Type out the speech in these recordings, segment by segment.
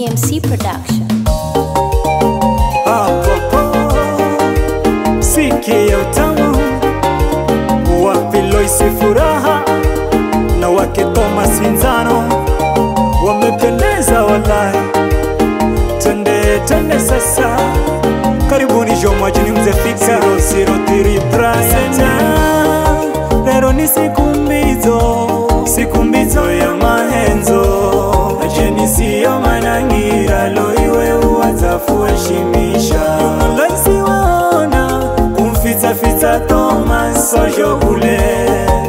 TMC Production. Sikia utamu wapi Loisi Furaha na wake Thomas Inzano wamependeza walai. Twende sasa, karibuni jomwajini mze fika 003 Brian. Lero ni siku mbizo ya mahenzo, ajeni siyo manangira loiwe uwazafu heshimisha. Loisi waona kumfita Thomas sojo kule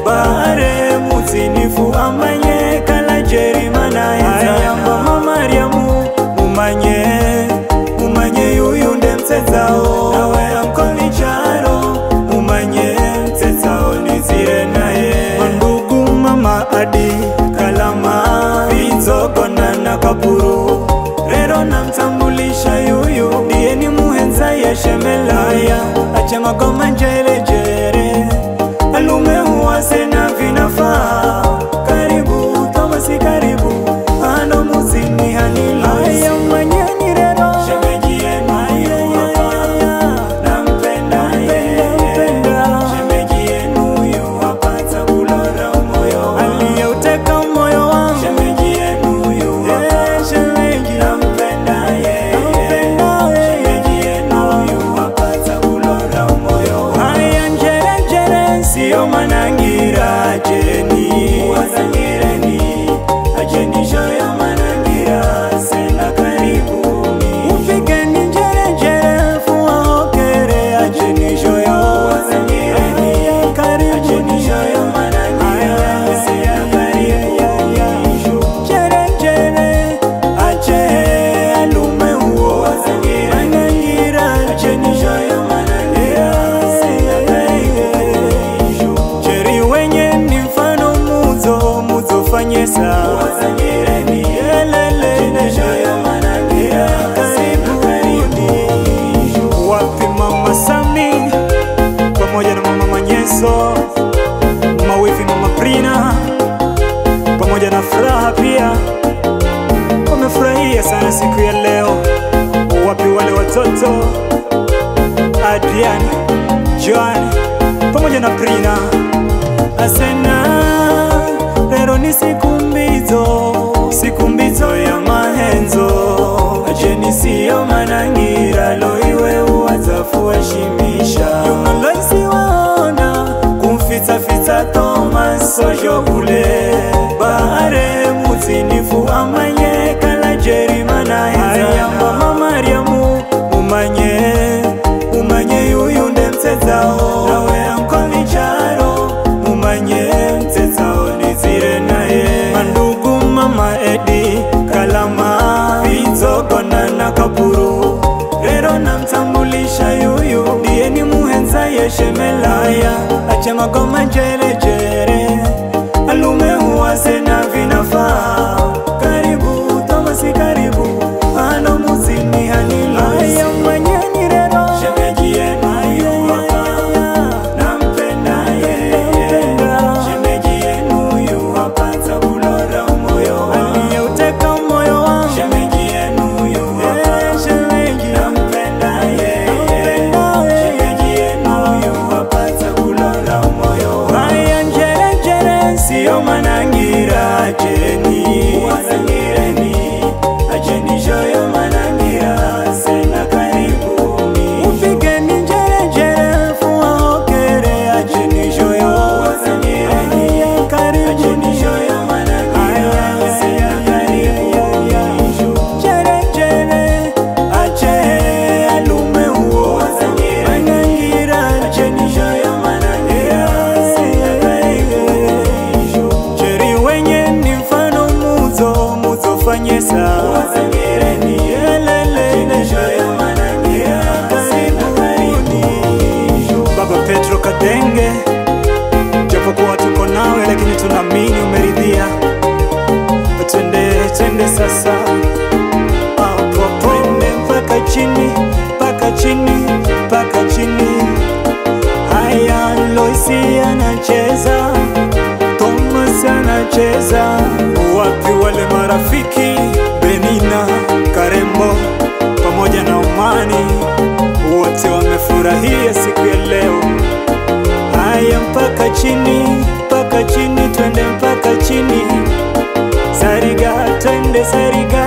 bare mutinifu amanye kala jerima na ayamba mamariamu mumanye yuyu nde mtezao nawe ankoni charo mumanye mtezao nizire naye mandugu mama adi kalama vizogona na kapuru rero na mtambulisha yuyu ndiye ni muhenza ya shemelaya achema goma jere alume huwase na vinafaa. Karibu Thomas, karibu ano muzini hanilo aya manyani rero shemeji yenu nampenda shemeji yenu yu wapata kulora moyo aliyeuteka moyo wangu shemeji yenu yu shemeji nampenda shemeji yenu yu wapata kulora moyo aya njere siyo manangira ajeni wazangireni ajeni shoyo manangira sena karibuni upigeni njere fuwa okere ajeni shoyo wazangireni karibuni shoyo manangira sena karibuni njere ache alume huo wazangireni ajeni shoyo manangira sena karibuni jeri wenye ni mfano muzo fanyesa wazangireni elele shoyo manangira karibuni wapi mama Sami pamoja na mama Manyeso, mawifi mama Prina pamoja na Furaha pia wamefurahia sana siku ya leo. Wapi wale watoto Adrian, Joan pamoja na Prina asena lero ni siku mbizo ya mahenzo, ajeni siyo manangira loiwe uwazafu heshimisha. Loisi waona kumfita Thomas sojo kule bare mutinifu amanye kala jerima na ayamba mamariamu umanye yuyu nde mtezao nawe ankoni charo mumanye mtezao nizire naye mandugu mama edi kalama vizogona na kapuru rero na mtambulisha yuyu ndiye ni muhenza ya shemelaya achema goma jere alume huwase na vinafaa. Karibu Thomas, karibu ano muzini hanilo aya manyani rero shemeji yenu nampenda shemeji yenu yu wapata kulora moyo aliyeuteka moyo wangu shemeji yenu yu shemeji nampenda shemeji yenu yu wapata kulora moyo aya njere siyo manangira ajeni wazangireni ajeni shoyo manangira sena karibuni upigeni njere fuwa okere ajeni shoyo wazangireni karibuni shoyo manangira sena karibuni jere ache alume huo wazangireni ajeni shoyo manangira sena karibuni jeri wenye ni mfano muzo fanyesa wazangireni elele shoyo manangira karibuni Baba Petro Kadenge, japo kuwa tuko nawe lakini tunaamini umeridhia. Twende sasa twende mpaka chini haya Loisi anacheza Thomas anacheza wapi wale marafiki Benina serikali